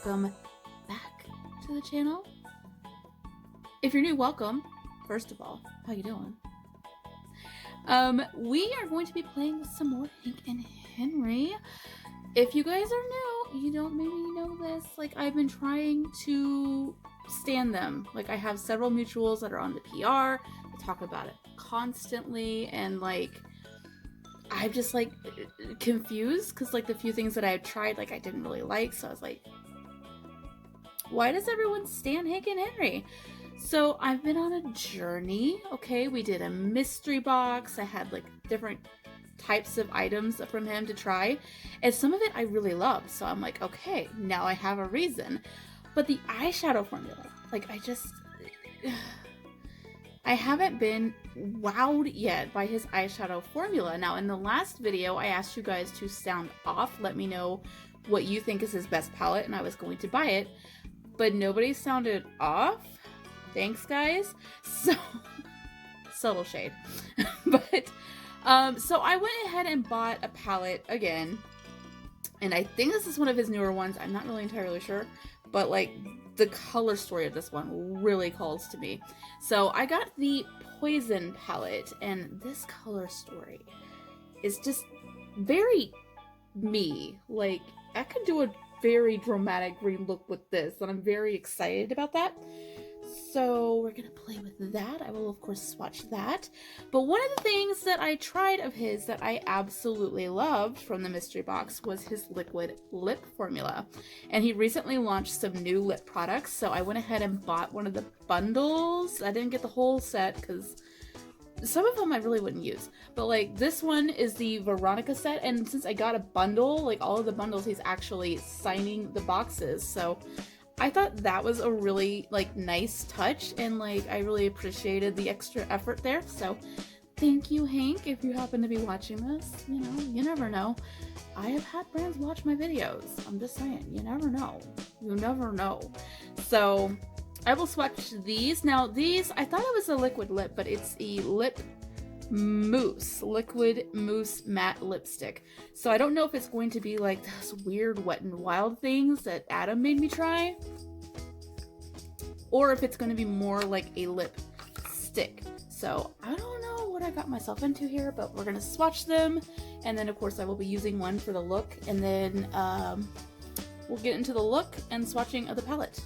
welcome back to the channel. If you're new, welcome. First of all, how you doing? We are going to be playing with some more Hank and Henry. If you guys are new, you don't maybe know this, like I've been trying to stand them. Like I have several mutuals that are on the PR, they talk about it constantly, and like I'm just like confused because like the few things that I've tried, like I didn't really like, so I was like, why does everyone stand Hank and Henry? So I've been on a journey. Okay, we did a mystery box. I had like different types of items from him to try, and some of it I really loved, so I'm like, okay, now I have a reason. But the eyeshadow formula, like I haven't been wowed yet by his eyeshadow formula. Now in the last video I asked you guys to sound off, let me know what you think is his best palette, and I was going to buy it, but nobody sounded off. Thanks guys. So subtle shade. But so I went ahead and bought a palette again, and I think this is one of his newer ones. I'm not really entirely sure, but like the color story of this one really calls to me. So I got the Poison palette, and this color story is just very me. Like I could do a very dramatic green look with this, and I'm very excited about that. So we're gonna play with that. I will of course swatch that. But one of the things that I tried of his that I absolutely loved from the mystery box was his liquid lip formula. And he recently launched some new lip products, so I went ahead and bought one of the bundles. I didn't get the whole set because some of them I really wouldn't use. But like this one is the Veronica set, and since I got a bundle, like all of the bundles, he's actually signing the boxes. So I thought that was a really like nice touch, and like I really appreciated the extra effort there. So thank you, Hank, if you happen to be watching this. You know, you never know. I have had brands watch my videos. I'm just saying, you never know. You never know. So I will swatch these. Now these, I thought it was a liquid lip, but it's a lip mousse, liquid mousse matte lipstick. So I don't know if it's going to be like those weird Wet n Wild things that Adam made me try, or if it's going to be more like a lip stick. So I don't know what I got myself into here, but we're going to swatch them, and then of course I will be using one for the look, and then we'll get into the look and swatching of the palette.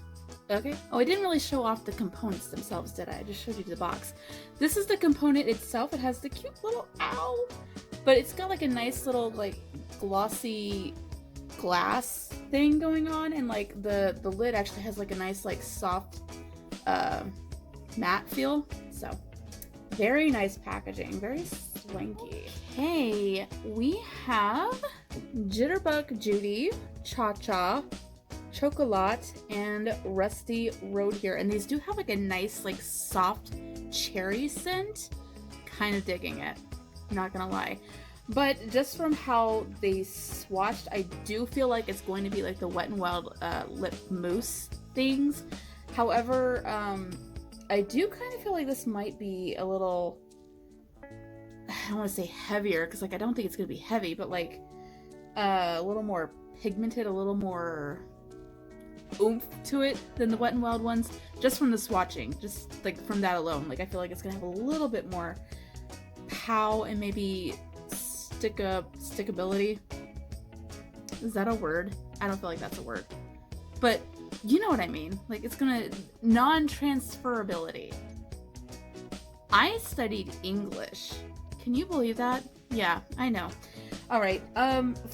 Okay. Oh, I didn't really show off the components themselves, did I? I just showed you the box. This is the component itself. It has the cute little owl, but it's got like a nice little like glossy glass thing going on, and like the lid actually has like a nice like soft matte feel. So very nice packaging, very swanky. Hey, we have Jitterbug Judy, Cha Cha, Chocolate, and Rusty Road here, and these do have like a nice like soft cherry scent. Kind of digging it, not gonna lie. But just from how they swatched, I do feel like it's going to be like the Wet n Wild lip mousse things. However, I do kind of feel like this might be a little, I don't want to say heavier, because like I don't think it's gonna be heavy, but like a little more pigmented, a little more oomph to it than the Wet n Wild ones, just from the swatching, just like from that alone. Like I feel like it's gonna have a little bit more pow and maybe stickability. Is that a word? I don't feel like that's a word, but you know what I mean. Like it's gonna non-transferability. I studied English. Can you believe that? Yeah, I know. All right.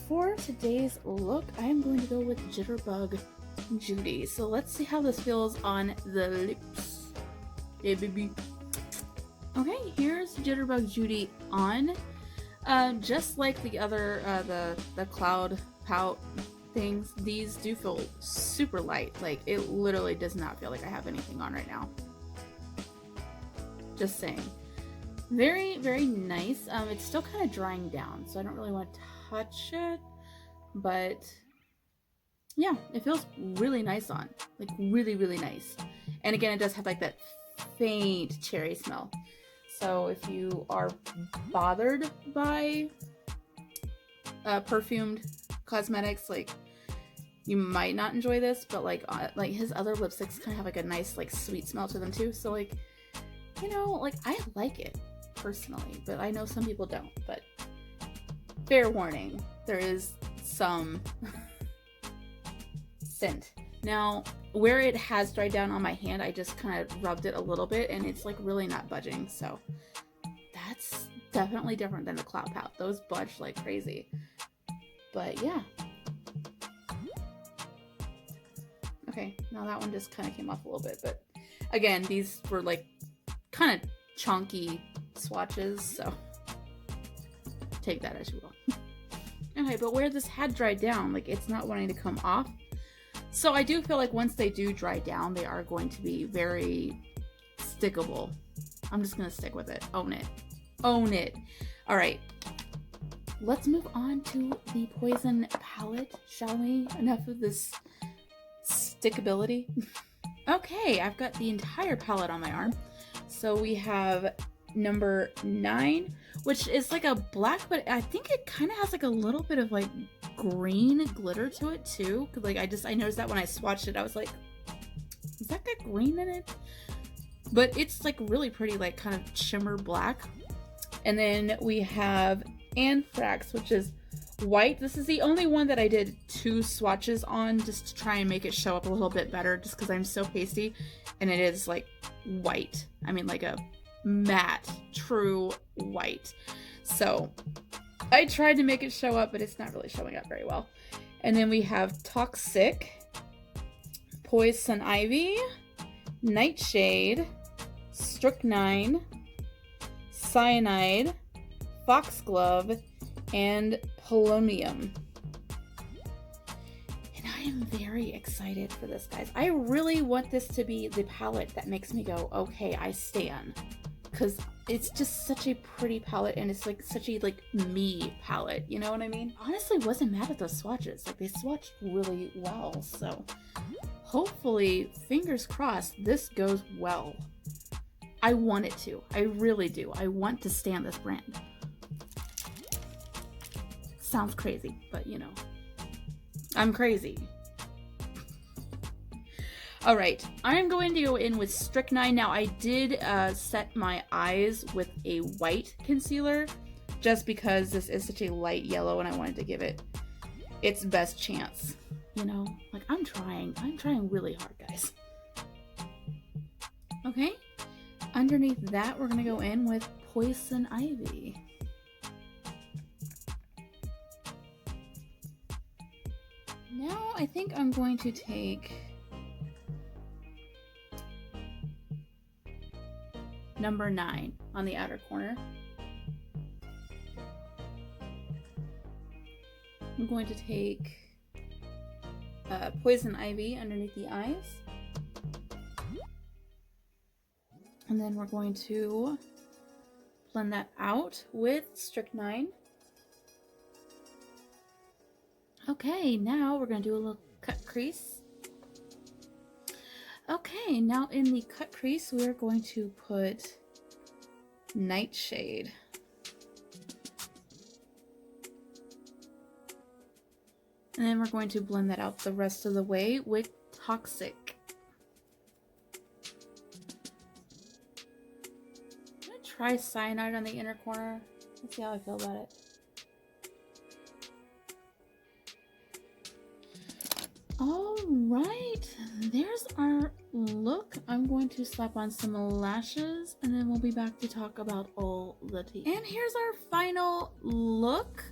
For today's look, I am going to go with Jitterbug Judy. So let's see how this feels on the lips. Hey, baby. Okay, here's Jitterbug Judy on. Just like the other, the cloud pout things, these do feel super light. Like it literally does not feel like I have anything on right now. Just saying. Very, very nice. It's still kind of drying down, so I don't really want to touch it, but yeah, it feels really nice on. Like really, really nice. And again, it does have like that faint cherry smell. So if you are bothered by perfumed cosmetics, like You might not enjoy this, but like his other lipsticks kind of have like a nice like sweet smell to them too. So like, you know, like I like it personally, but I know some people don't. But fair warning, there is some scent. Now, where it has dried down on my hand, I just kind of rubbed it a little bit and it's like really not budging. So that's definitely different than the Cloud Palette. Those budge like crazy. But yeah. Okay, now that one just kind of came off a little bit, but again, these were like kind of chunky swatches, so take that as you will. Okay, but where this had dried down, like it's not wanting to come off. So I do feel like once they do dry down, they are going to be very stickable. I'm just gonna stick with it. Own it. Own it. All right. Let's move on to the Poison palette, shall we? Enough of this stickability. Okay, I've got the entire palette on my arm. So we have number 9, which is like a black, but I think it kind of has like a little bit of like green glitter to it too. Cause like I noticed that when I swatched it, I was like, is that got green in it? But it's like really pretty, like kind of shimmer black. And then we have Anthrax, which is white. This is the only one that I did 2 swatches on just to try and make it show up a little bit better, just because I'm so pasty. And it is like white. I mean like a matte, true white. So I tried to make it show up, but it's not really showing up very well. And then we have Toxic, Poison Ivy, Nightshade, Strychnine, Cyanide, Foxglove, and Polonium. And I am very excited for this, guys. I really want this to be the palette that makes me go, okay, I stan. Because it's just such a pretty palette, and it's like such a like me palette, you know what I mean? Honestly, wasn't mad at those swatches. Like they swatched really well, so hopefully, fingers crossed, this goes well. I want it to. I really do. I want to stan this brand. Sounds crazy, but you know, I'm crazy. All right, I'm going to go in with Strychnine. Now, I did set my eyes with a white concealer just because this is such a light yellow and I wanted to give it its best chance. You know, like I'm trying really hard, guys. Okay, underneath that, we're gonna go in with Poison Ivy. Now, I think I'm going to take number 9 on the outer corner. I'm going to take Poison Ivy underneath the eyes. And then we're going to blend that out with Strychnine. Okay, now we're going to do a little cut crease. Okay, now in the cut crease, we're going to put Nightshade. And then we're going to blend that out the rest of the way with Toxic. I'm going to try Cyanide on the inner corner. Let's see how I feel about it. All right, there's our look. I'm going to slap on some lashes and then we'll be back to talk about all the tea. And here's our final look.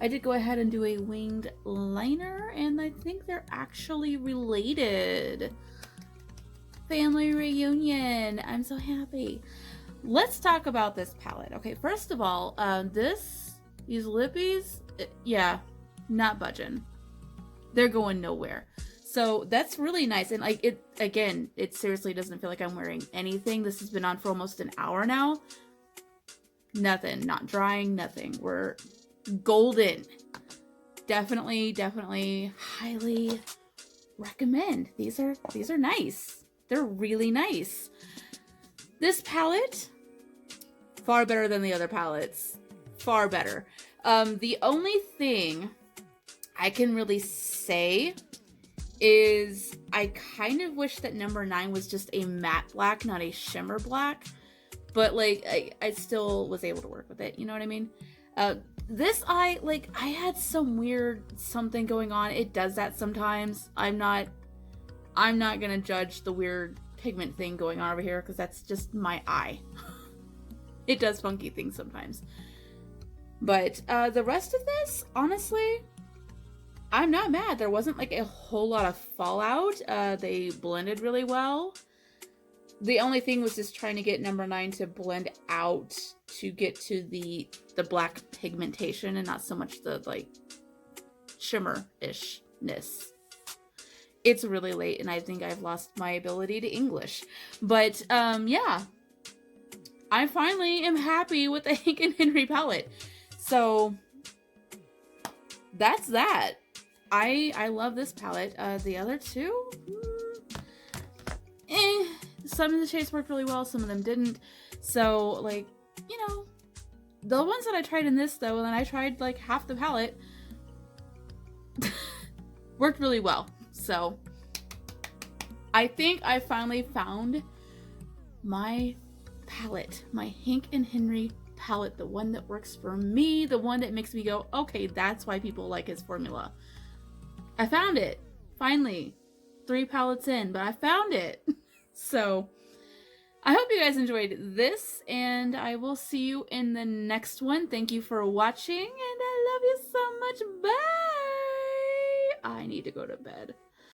I did go ahead and do a winged liner and I think they're actually related. Family reunion. I'm so happy. Let's talk about this palette. Okay, first of all, these lippies, yeah, not budging. They're going nowhere. So that's really nice. And like it, again, it seriously doesn't feel like I'm wearing anything. This has been on for almost an hour now. Nothing, not drying, nothing. We're golden. Definitely highly recommend. These are nice. They're really nice. This palette, far better than the other palettes. Far better. The only thing I can really say is I kind of wish that number 9 was just a matte black, not a shimmer black. But, like, I still was able to work with it. You know what I mean? This eye, like, I had some weird something going on. It does that sometimes. I'm not gonna judge the weird pigment thing going on over here because that's just my eye. It does funky things sometimes. But the rest of this, honestly, I'm not mad. There wasn't like a whole lot of fallout. They blended really well. The only thing was just trying to get number 9 to blend out to get to the black pigmentation and not so much the like shimmer-ishness. It's really late and I think I've lost my ability to English. But yeah, I finally am happy with the Hank and Henry palette. So that's that. I love this palette. The other two, some of the shades worked really well, some of them didn't. So, like, you know, the ones that I tried in this, though, and I tried, like, half the palette, worked really well. So, I think I finally found my palette, my Hank and Henry palette, the one that works for me, the one that makes me go, okay, that's why people like his formula. I found it, finally. 3 palettes in, but I found it. So, I hope you guys enjoyed this, and I will see you in the next one. Thank you for watching, and I love you so much. Bye! I need to go to bed.